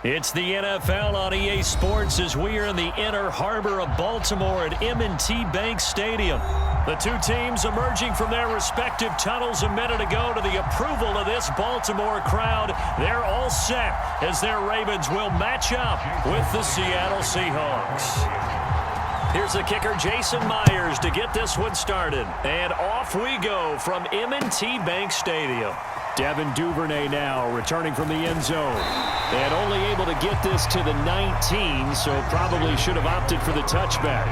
It's the NFL on EA Sports as we are in the inner harbor of Baltimore at M&T Bank Stadium. The two teams emerging from their respective tunnels a minute ago to the approval of this Baltimore crowd. They're all set as their Ravens will match up with the Seattle Seahawks. Here's the kicker, Jason Myers, to get this one started. And off we go from M&T Bank Stadium. Devin Duvernay now returning from the end zone. And only able to get this to the 19, so probably should have opted for the touchback.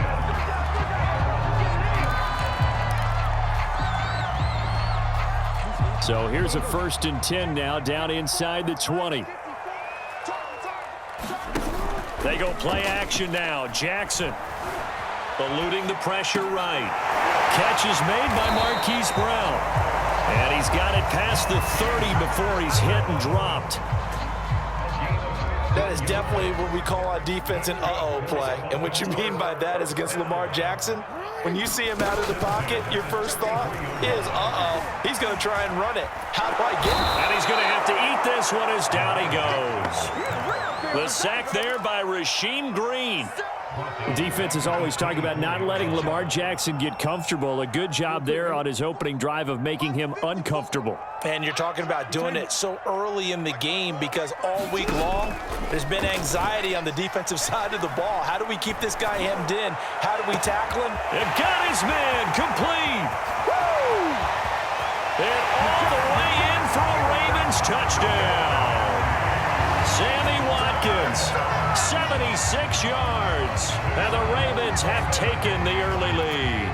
So here's a 1st and 10 now down inside the 20. They go play action now. Jackson eluding the pressure right. Catch is made by Marquise Brown. And he's got it past the 30 before he's hit and dropped. That is definitely what we call on defense an uh-oh play. And what you mean by that is against Lamar Jackson, when you see him out of the pocket, your first thought is, uh-oh, he's going to try and run it. How do I get it? And he's going to have to eat this one as down he goes. The sack there by Rasheem Green. The defense is always talking about not letting Lamar Jackson get comfortable. A good job there on his opening drive of making him uncomfortable. And you're talking about doing it so early in the game because all week long there's been anxiety on the defensive side of the ball. How do we keep this guy hemmed in? How do we tackle him? They've got his man complete. Woo! And all the way in for a Ravens touchdown. Sammy Watkins, 76 yards, and the Ravens have taken the early lead.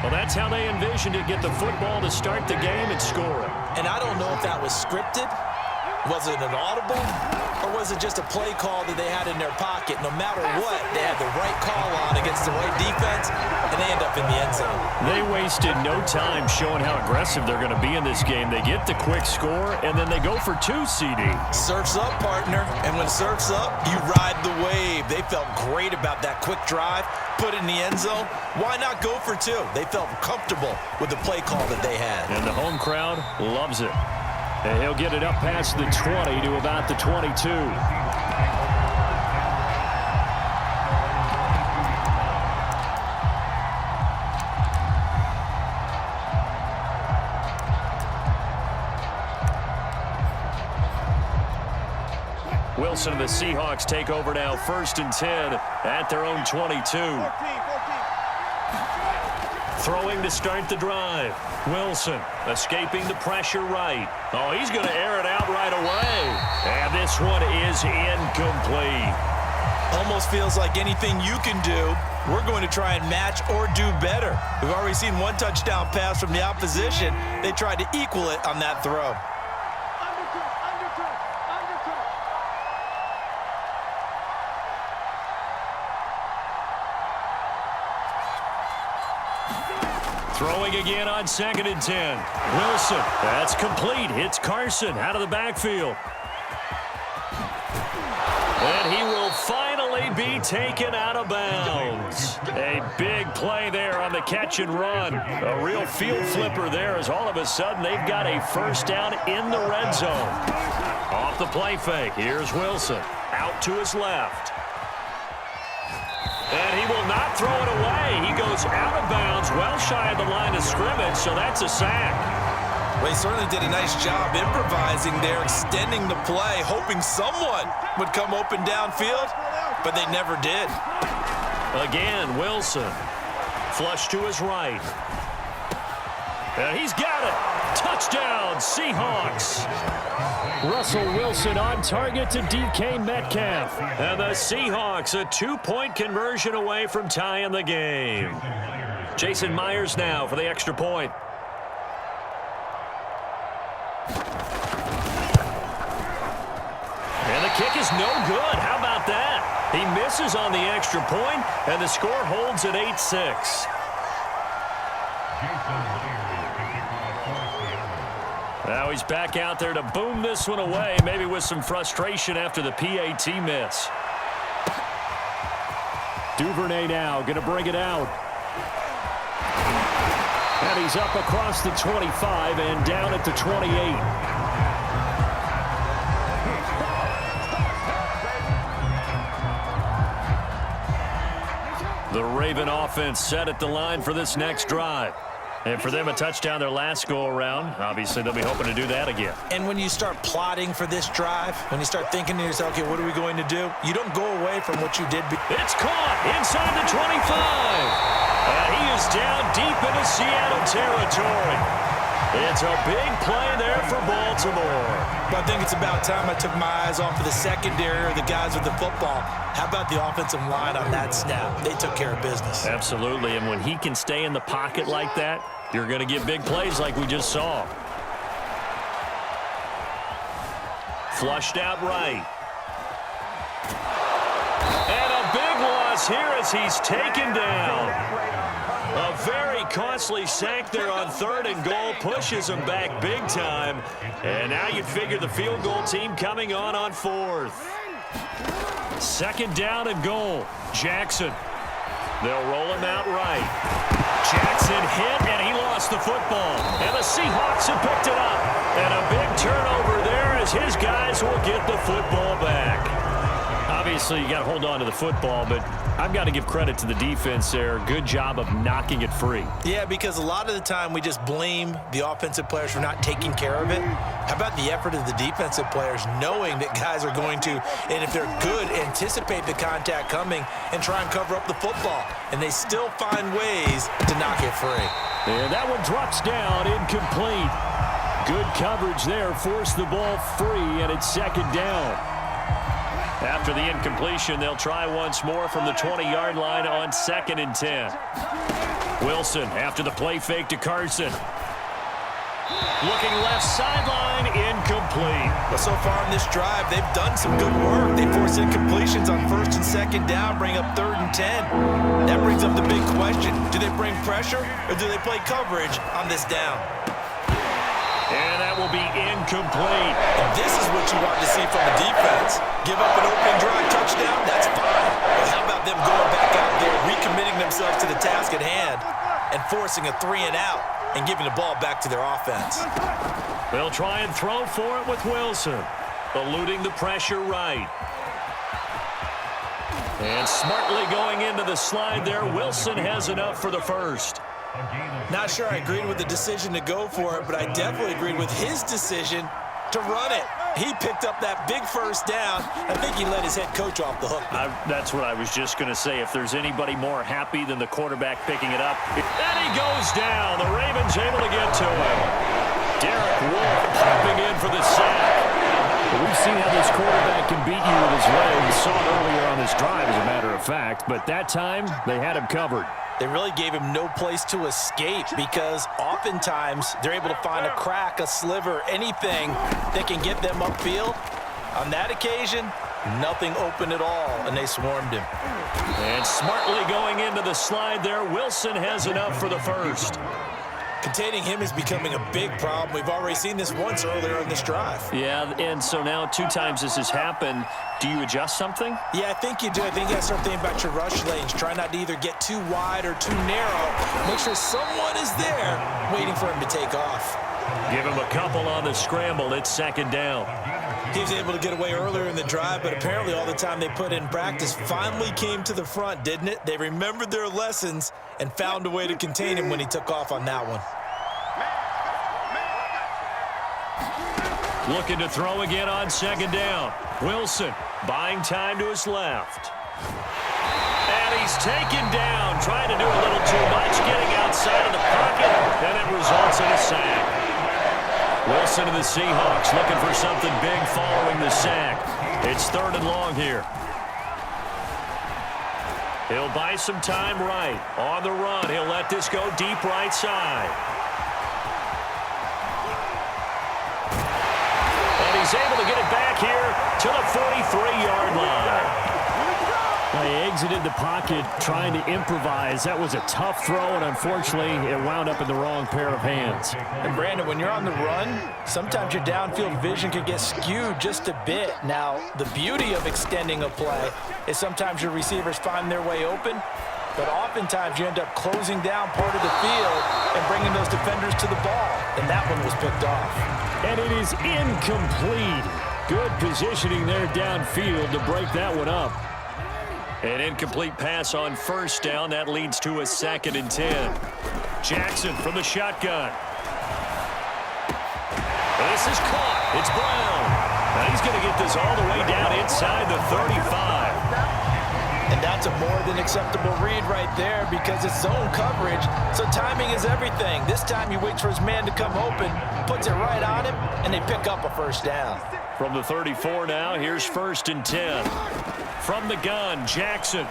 Well, that's how they envisioned it, get the football to start the game and score it. And I don't know if that was scripted, was it an audible, or was it just a play call that they had in their pocket? No matter what, they had the right call on against the right defense, and they end up in the end zone. They wasted no time showing how aggressive they're going to be in this game. They get the quick score, and then they go for 2, CD. Surf's up, partner, and when surf's up, you ride the wave. They felt great about that quick drive, put it in the end zone. Why not go for 2? They felt comfortable with the play call that they had. And the home crowd loves it. And he'll get it up past the 20 to about the 22. Wilson and the Seahawks take over now, 1st and 10 at their own 22. Throwing to start the drive. Wilson escaping the pressure right. Oh, he's going to air it out right away. And this one is incomplete. Almost feels like anything you can do, we're going to try and match or do better. We've already seen one touchdown pass from the opposition. They tried to equal it on that throw. Throwing again on 2nd and 10. Wilson, that's complete. Hits Carson out of the backfield. And he will finally be taken out of bounds. A big play there on the catch and run. A real field flipper there as all of a sudden they've got a 1st down in the red zone. Off the play fake, here's Wilson. Out to his left. And he will not throw it away. He goes out of bounds, well shy of the line of scrimmage, so that's a sack. Well, he certainly did a nice job improvising there, extending the play, hoping someone would come open downfield, but they never did. Again, Wilson. Flush to his right. And he's got it. Touchdown, Seahawks. Russell Wilson on target to DK Metcalf. And the Seahawks a 2-point conversion away from tying the game. Jason Myers now for the extra point. And the kick is no good. How about that? He misses on the extra point, and the score holds at 8-6. Now he's back out there to boom this one away, maybe with some frustration after the PAT miss. Duvernay now going to bring it out. And he's up across the 25 and down at the 28. The Raven offense set at the line for this next drive. And for them, a touchdown their last go-around. Obviously, they'll be hoping to do that again. And when you start plotting for this drive, when you start thinking to yourself, okay, what are we going to do? You don't go away from what you did. It's caught inside the 25. And he is down deep into Seattle territory. It's a big play there for Baltimore. But I think it's about time I took my eyes off of the secondary or the guys with the football. How about the offensive line on that snap? They took care of business. Absolutely, and when he can stay in the pocket like that, you're going to get big plays like we just saw. Flushed out right. And a big loss here as he's taken down. A very costly sack there on 3rd and goal pushes him back big time. And now you'd figure the field goal team coming on 4th. 2nd down and goal. Jackson. They'll roll him out right. Jackson hit, and he lost the football. And the Seahawks have picked it up. And a big turnover there as his guys will get the football back. Obviously, you got to hold on to the football, but I've got to give credit to the defense there. Good job of knocking it free. Yeah, because a lot of the time we just blame the offensive players for not taking care of it. How about the effort of the defensive players knowing that guys are going to, and if they're good, anticipate the contact coming and try and cover up the football. And they still find ways to knock it free. And that one drops down, incomplete. Good coverage there, forced the ball free, and it's 2nd down. After the incompletion, they'll try once more from the 20-yard line on 2nd and 10. Wilson after the play fake to Carson. Looking left sideline, incomplete. But so far in this drive, they've done some good work. They force incompletions on 1st and 2nd down, bring up 3rd and 10. That brings up the big question. Do they bring pressure or do they play coverage on this down? And that will be incomplete. And this is what you want to see from the defense. Give up an opening drive touchdown, that's fine. But how about them going back out there, recommitting themselves to the task at hand and forcing a 3-and-out and giving the ball back to their offense? They'll try and throw for it with Wilson. Eluding the pressure right. And smartly going into the slide there, Wilson has enough for the first. Not sure I agreed with the decision to go for it, but I definitely agreed with his decision to run it. He picked up that big 1st down. I think he let his head coach off the hook. That's what I was just going to say. If there's anybody more happy than the quarterback picking it up. And he goes down. The Ravens able to get to him. Derek Wolfe popping in for the sack. We've seen how this quarterback can beat you with his legs. We saw it earlier on this drive, as a matter of fact. But that time, they had him covered. They really gave him no place to escape because oftentimes they're able to find a crack, a sliver, anything that can get them upfield. On that occasion, nothing open at all, and they swarmed him. And smartly going into the slide there, Wilson has enough for the first. Containing him is becoming a big problem. We've already seen this once earlier in this drive. Yeah, and so now 2 times this has happened. Do you adjust something? Yeah, I think you do. I think you got to start thinking about your rush lanes. Try not to either get too wide or too narrow. Make sure someone is there waiting for him to take off. Give him a couple on the scramble. It's 2nd down. He was able to get away earlier in the drive, but apparently all the time they put in practice finally came to the front, didn't it? They remembered their lessons and found a way to contain him when he took off on that one. Looking to throw again on 2nd down. Wilson buying time to his left. And he's taken down, trying to do a little too much, getting outside of the pocket, and it results in a sack. Wilson and the Seahawks looking for something big following the sack. It's 3rd and long here. He'll buy some time right. On the run, he'll let this go deep right side. And he's able to get it back here to the 43-yard line. He exited the pocket trying to improvise. That was a tough throw, and unfortunately, it wound up in the wrong pair of hands. And Brandon, when you're on the run, sometimes your downfield vision can get skewed just a bit. Now, the beauty of extending a play is sometimes your receivers find their way open, but oftentimes you end up closing down part of the field and bringing those defenders to the ball, and that one was picked off. And it is incomplete. Good positioning there downfield to break that one up. An incomplete pass on first down. That leads to a 2nd and 10. Jackson from the shotgun. This is caught. It's Brown. Now he's going to get this all the way down inside the 35. And that's a more than acceptable read right there because it's zone coverage, so timing is everything. This time he waits for his man to come open, puts it right on him, and they pick up a first down. From the 34 now, here's 1st and 10. From the gun, Jackson. And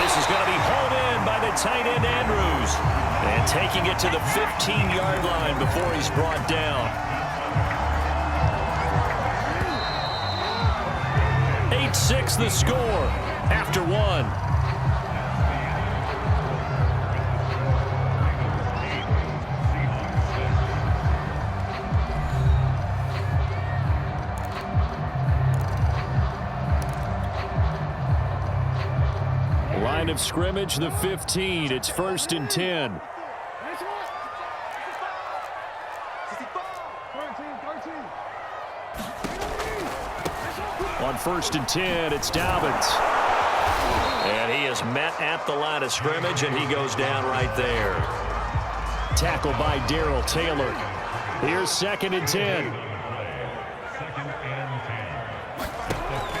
this is going to be hauled in by the tight end, Andrews. And taking it to the 15-yard line before he's brought down. 8-6 the score after 1. Line of scrimmage, the 15. It's 1st and 10. On 1st and 10, it's Dobbins. And he is met at the line of scrimmage, and he goes down right there. Tackled by Darrell Taylor. Here's 2nd and 10.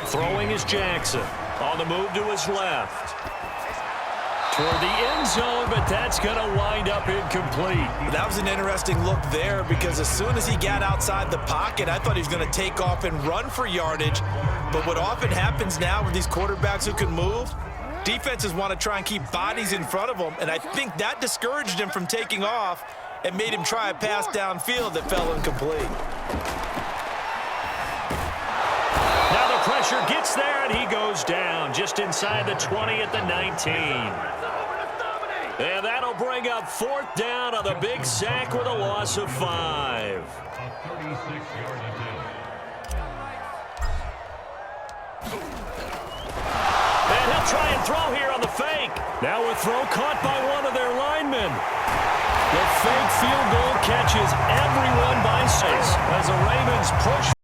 Throwing is Jackson. On the move to his left. Toward the end zone, but that's going to wind up incomplete. That was an interesting look there because as soon as he got outside the pocket, I thought he was going to take off and run for yardage. But what often happens now with these quarterbacks who can move, defenses want to try and keep bodies in front of them, and I think that discouraged him from taking off and made him try a pass downfield that fell incomplete. Now the pressure gets there, and he goes down just inside the 20 at the 19. And that'll bring up 4th down on the big sack with a loss of 5. And he'll try and throw here on the fake. Now a throw caught by one of their linemen. The fake field goal catches everyone by 6 as the Ravens push